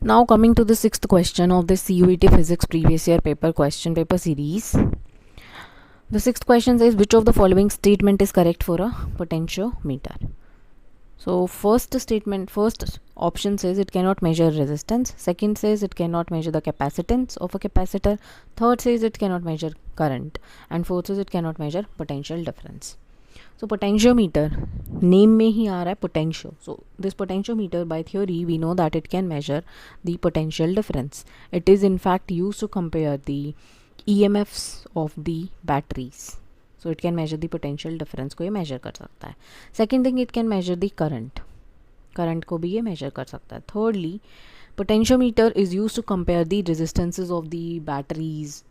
Now coming to the sixth question of the CUET Physics previous year paper series. The sixth question says which of the following statement is correct for a potentiometer. So first option says it cannot measure resistance. Second says it cannot measure the capacitance of a capacitor. Third says it cannot measure current. And fourth says it cannot measure potential difference. So potentiometer, name में ही आ रहा है potential. So this potentiometer by theory we know that it can measure the potential difference. It is in fact used to compare the EMFs of the batteries. So it can measure the potential difference को ये measure कर सकता है. Second thing, it can measure the current. Current को भी ये measure कर सकता है. Thirdly, potentiometer is used to compare the resistances of the batteries.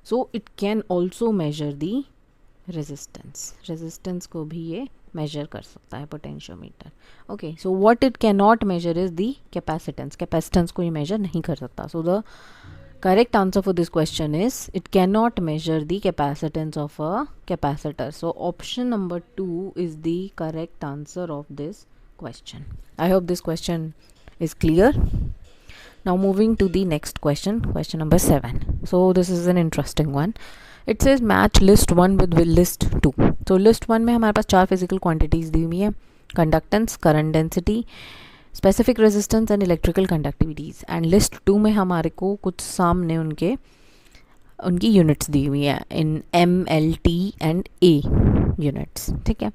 So it can also measure the resistance को भी ये measure कर सकता है potentiometer. Okay, so what it cannot measure is the capacitance को ये measure नहीं कर सकता. So the correct answer for this question is it cannot measure the capacitance of a capacitor. So option number 2 is the correct answer of this question. I hope this question is clear. Now moving to the next question number 7. So this is an interesting one. It says match list 1 with list 2. So list 1 में हमारे पास 4 physical quantities दी हुई है. Conductance, current density, specific resistance and electrical conductivities. And list 2 में हमारे को कुछ सामने उनकी यूनिट्स दी हुई है इन MLT एंड A यूनिट्स. ठीक है,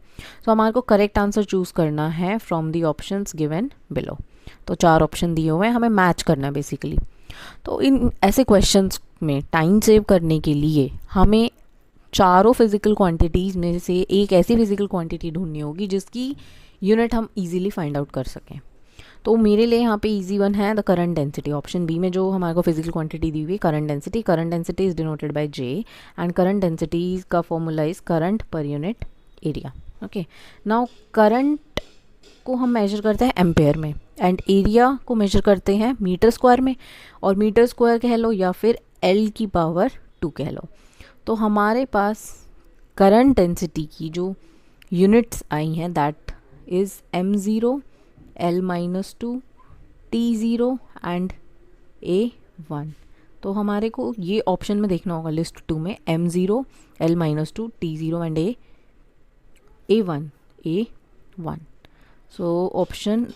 सो हमारे को करेक्ट आंसर चूज़ करना है from the options given below. तो 4 ऑप्शन दिए हुए हैं, हमें मैच करना है बेसिकली. तो इन ऐसे क्वेश्चंस में टाइम सेव करने के लिए हमें चारों फिजिकल क्वांटिटीज़ में से एक ऐसी फिजिकल क्वांटिटी ढूंढनी होगी जिसकी यूनिट हम इजीली फाइंड आउट कर सकें. तो मेरे लिए यहाँ पे इजी वन है the current density. Option B में जो हमारे को फिजिकल क्वांटिटी दी हुई है current density is denoted by J and current density का formula is current per unit area. Okay, now current को हम मेजर करते हैं एम्पेयर में एंड एरिया को मेजर करते हैं मीटर स्क्वायर में, और मीटर स्क्वायर कह लो या फिर L की पावर 2 कह लो. तो हमारे पास करंट डेंसिटी की जो यूनिट्स आई हैं that is M0, L-2, T0 and A1. तो हमारे को ये ऑप्शन में देखना होगा लिस्ट 2 में M0, L-2, T0 and A1. So option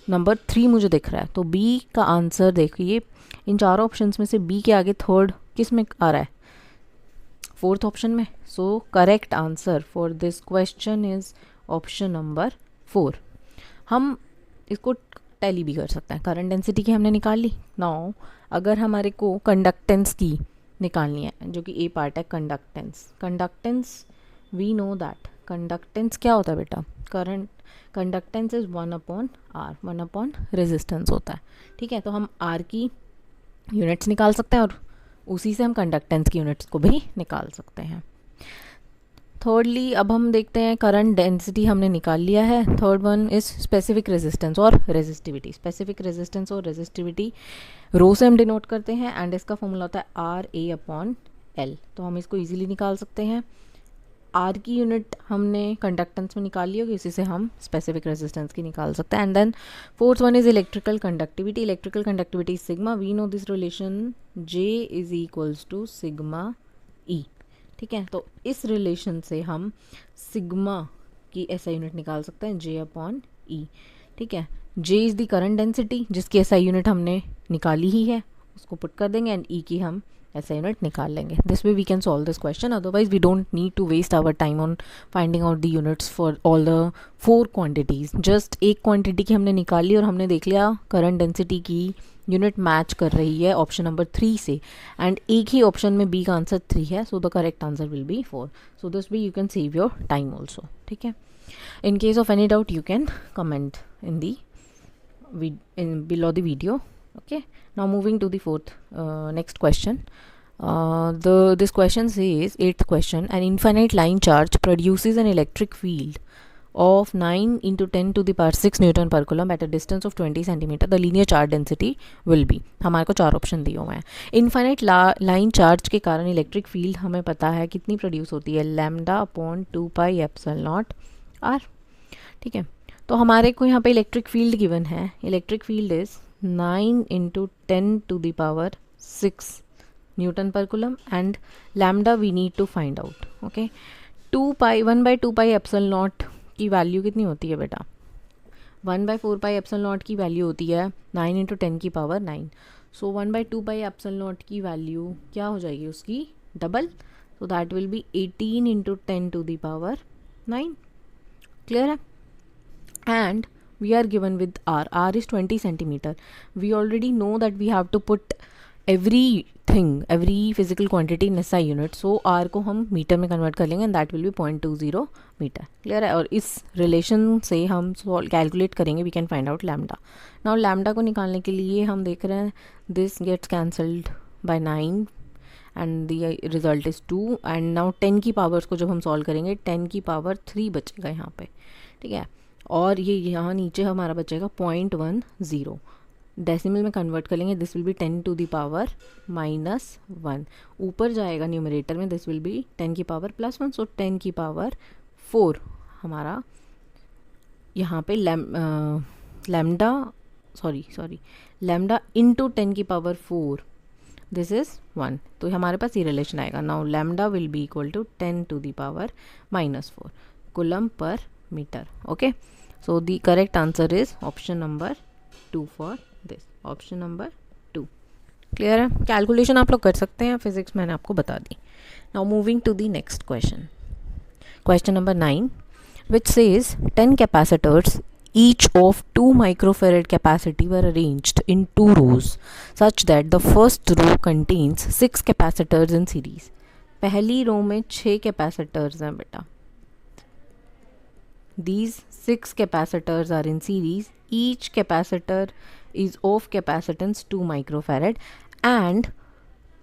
number 3 मुझे दिख रहा है. तो B का आंसर देखिए, इन चारों ऑप्शंस में से B के आगे थर्ड किस में आ रहा है? फोर्थ ऑप्शन में. So correct answer for this question is option number 4. हम इसको टैली भी कर सकते हैं. करंट डेंसिटी की हमने निकाल ली. नाउ अगर हमारे को कंडक्टेंस की निकालनी है जो कि ए पार्ट है conductance we know that conductance क्या होता है बेटा? कंडक्टेंस इज 1/R, 1 रेजिस्टेंस होता है. ठीक है, तो हम R की यूनिट्स निकाल सकते हैं और उसी से हम कंडक्टेंस की यूनिट्स को भी निकाल सकते हैं. थर्डली अब हम देखते हैं करंट डेंसिटी हमने निकाल लिया है. Third one is specific resistance और रेजिस्टिविटी. स्पेसिफिक रेजिस्टेंस और रेजिस्टिविटी रो से हम डिनोट करते हैं एंड इसका फॉर्मूला होता है RA/L. तो हम इसको इजीली निकाल सकते हैं. R की यूनिट हमने कंडक्टेंस में निकाल ली होगी, इसी से हम स्पेसिफिक रेजिस्टेंस की निकाल सकते हैं. And then fourth one is electrical conductivity sigma. We know this relation J is equals to sigma E. ठीक है, तो इस रिलेशन से हम सिग्मा की SI यूनिट निकाल सकते हैं J/E. ठीक है, J is the current density जिसकी SI यूनिट हमने निकाली ही है, उसको पुट कर देंगे एंड E की हम SI यूनिट निकाल लेंगे. This way we can solve this question. Otherwise we don't need to waste our time on finding out the units for all the 4 quantities. जस्ट एक क्वांटिटी की हमने निकाल ली और हमने देख लिया करंट डेंसिटी की यूनिट मैच कर रही है ऑप्शन नंबर 3 से एंड एक ही ऑप्शन में B का आंसर 3 है. So the correct answer will be 4. So this way you can save your time also. ठीक है, in case of any doubt you can comment in the below the video. Okay, now moving to the next question. This question says, 8th question, an infinite line charge produces an electric field of 9 into 10 to the power 6 Newton per coulomb at a distance of 20 centimeter. The linear charge density will be. हमारे को 4 option दिए हुए हैं. Infinite line charge के कारण electric field हमें पता है कितनी प्रोड्यूस होती है, λ/2πε0r. ठीक है, तो हमारे को यहाँ पे इलेक्ट्रिक फील्ड गिवन है. Electric field is 9 into 10 to the power 6 newton per coulomb and lambda we need to find out. Okay, 1/2 pi epsilon naught की वैल्यू कितनी होती है बेटा? 1/4 पाई एप्सिलॉन नॉट की वैल्यू होती है 9 into 10 की power 9. So 1/2 pi epsilon naught की वैल्यू क्या हो जाएगी? उसकी double. So that will be 18 into 10 to the power 9. Clear है? And we are given with r is 20 centimeter. We already know that we have to put every physical quantity in SI unit. So r को हम metre में convert कर लेंगे and that will be 0.20 metre. Clear है? और इस relation से हम कैलकुलेट करेंगे, we can find out lambda. Now lambda को निकालने के लिए हम देख रहे हैं this gets cancelled by 9 and the result is 2. and now 10 की पावर्स को जब हम सॉल्व करेंगे 10 की पावर 3 बचेगा यहाँ पे. ठीक है, और ये यहाँ नीचे हमारा बचेगा 0.10. डेसिमल में कन्वर्ट कर लेंगे, this will be 10 to the power -1. ऊपर जाएगा न्यूमरेटर में, दिस विल बी 10 की पावर +1. सो 10 की पावर 4 हमारा यहाँ पे लैम्डा इंटू 10 की पावर 4 दिस इज़ 1. तो हमारे पास ये रिलेशन आएगा. Now lambda will be equal to 10 to the power -4 coulomb पर metre. Okay, so the correct answer is option number 2 for this. option number 2. clear है? कैलकुलेशन आप लोग कर सकते हैं, फिजिक्स मैंने आपको बता दी. now moving to the next question number 9, which says 10 capacitors each of 2 microfarad capacity were arranged in 2 rows such that the first row contains 6 capacitors in series. पहली रो में 6 कैपेसिटर्स हैं बेटा. These 6 capacitors are in series. Each capacitor is of capacitance 2 microfarad and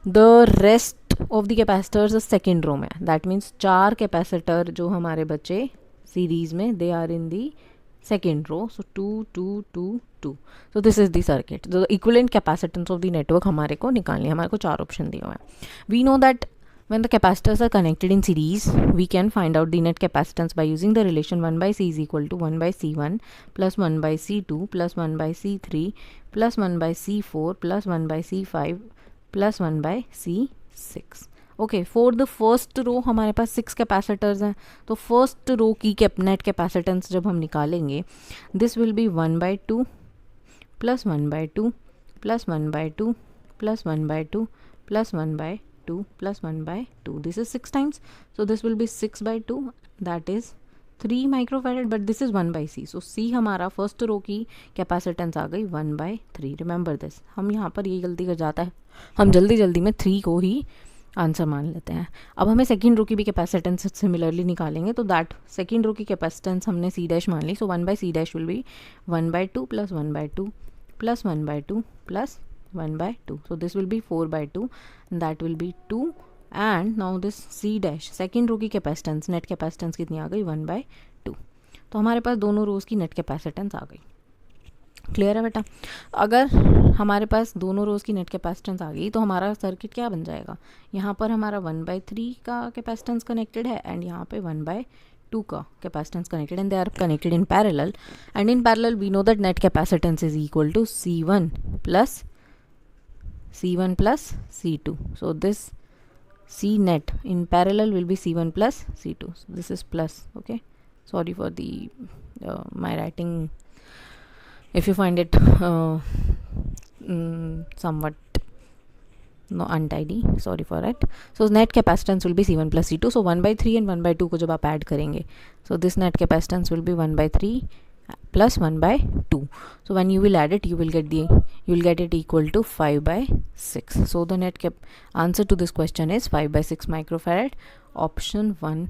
the rest of the capacitors is second row में. That means 4 capacitor जो हमारे बचे series में, they are in the second row. So 2 2 2 2. So this is the circuit. The equivalent capacitance of the network हमारे को निकालनी है. हमारे को 4 ऑप्शन दिए हुए हैं. We know that when the capacitors are connected in series, we can find out the net capacitance by using the relation 1/C is equal to 1/C1 plus 1/C2 plus 1/C3 plus 1/C4 plus 1/C5 plus 1/C6. Okay, for the first row हमारे पास 6 capacitors हैं. तो first row की net capacitance जब हम निकालेंगे, this will be 1/2 plus 1/2 plus 1/2 plus 1/2 plus 1/2 plus 1/2. This is 6 times. So this will be 6/2. That is 3 microfarad. But this is 1/C. So C हमारा first row की capacitance आ गई 1/3. Remember this. हम यहाँ पर ये गलती कर जाता है, हम जल्दी में 3 को ही आंसर मान लेते हैं. अब हमें सेकेंड रो की भी कैपेसिटेंस सिमिलरली निकालेंगे. तो दैट सेकेंड रो की कैपेसिटेंस हमने C' मान ली. सो 1/C' will be 1/2 plus 1/2 plus 1/2 plus 1/2. So this will be 4/2 and that will be 2. and now this C' second row की कैपेसिटेंस, नेट कैपेसिटेंस कितनी आ गई? 1/2. तो हमारे पास दोनों रोज की नेट कैपेसिटेंस आ गई. क्लियर है बेटा? अगर हमारे पास दोनों रोज की नेट कैपेसिटेंस आ गई तो हमारा सर्किट क्या बन जाएगा? यहाँ पर हमारा 1/3 का कैपेसिटेंस कनेक्टेड है एंड यहाँ पे 1/2 का capacitance connected and they are connected in parallel. And in parallel we know that net capacitance is equal to C1 plus C2. So this C net in parallel will be C1 plus C2. So this is plus. Okay, sorry for the my writing if you find it somewhat untidy, sorry for that. So net capacitance will be C1 plus C2. So 1/3 and 1/2 को जब आप add करेंगे, so this net capacitance will be 1/3 plus 1/2. So when you will add it, you will get it equal to 5/6. So the net answer to this question is 5/6 microfarad. Option 1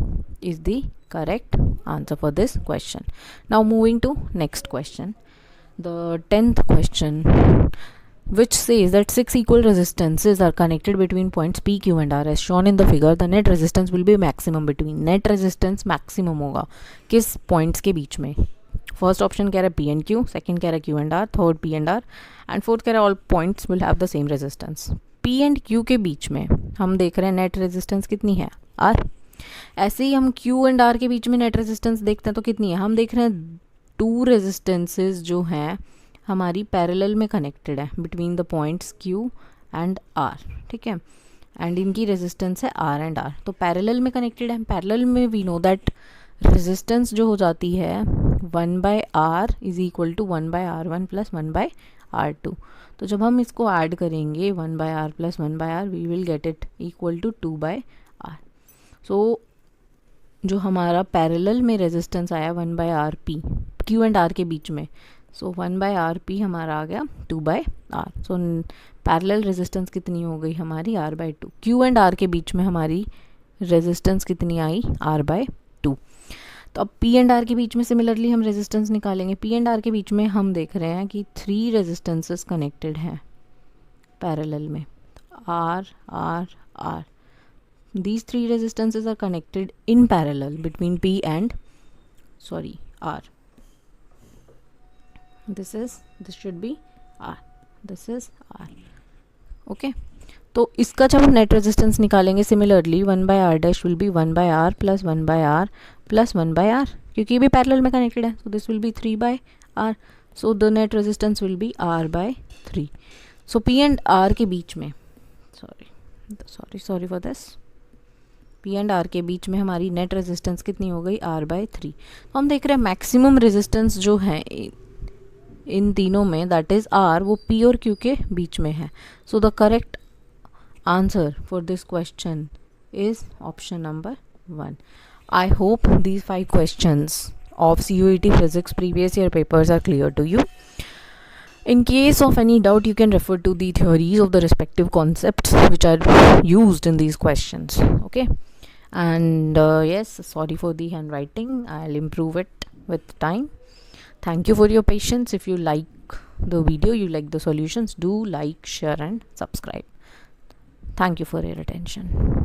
is the correct answer for this question. Now moving to next question, the 10th question, which says that 6 equal resistances are connected between points P, Q and R as shown in the figure. The net resistance will be maximum between. net resistance maximum होगा किस points के बीच में? First option कह रहा है P and Q, second कह रहा है Q and R, third P and R and fourth कह रहा है all points will have the same resistance. P and Q के बीच में हम देख रहे हैं नेट रेजिस्टेंस कितनी है? R. ऐसे ही हम Q एंड R के बीच में नेट रेजिस्टेंस देखते हैं तो कितनी है? हम देख रहे हैं 2 रेजिस्टेंसेज जो हैं हमारी पैरेलल में कनेक्टेड है between the points Q and R, ठीक है, एंड इनकी रेजिस्टेंस है R एंड R, तो पैरेलल में कनेक्टेड है। पैरेलल में वी नो दैट रेजिस्टेंस जो हो जाती है 1/R is equal to 1/R1 plus 1/R2, तो जब हम इसको ऐड करेंगे 1/R plus 1/R we will get it equal to 2/R। So जो हमारा पैरेलल में रेजिस्टेंस आया 1/RP Q एंड R के बीच में, सो 1/RP हमारा आ गया 2/R। सो पैरेलल रेजिस्टेंस कितनी हो गई हमारी R/2। Q एंड R के बीच में हमारी रेजिस्टेंस कितनी आई R/2। तो अब P एंड R के बीच में सिमिलरली हम रेजिस्टेंस निकालेंगे। P एंड R के बीच में हम देख रहे हैं कि 3 रेजिस्टेंसेस कनेक्टेड हैं पैरेलल में, R R R। These 3 resistances are connected in parallel between P and R. This should be R. This is R. Okay. तो इसका जब हम नेट रेजिस्टेंस निकालेंगे similarly 1/R dash will be 1/R plus 1/R plus 1/R, क्योंकि ये भी parallel में connected है, so this will be 3/R, so the net resistance will be R/3। So P and R के बीच में sorry for this, P and R के बीच में हमारी नेट रेजिस्टेंस कितनी हो गई R/3। तो हम देख रहे हैं मैक्सिमम रेजिस्टेंस जो है इन तीनों में दैट इज़ R, वो P और Q के बीच में है। So the correct answer for this question is option number 1। I hope these 5 questions of CUET physics previous year papers are clear to you. In case of any doubt, you can refer to the theories of the respective concepts which are used in these questions. Okay. And yes, sorry for the handwriting, I'll improve it with time. Thank you for your patience. If you like the video, you like the solutions, do like, share and subscribe. Thank you for your attention.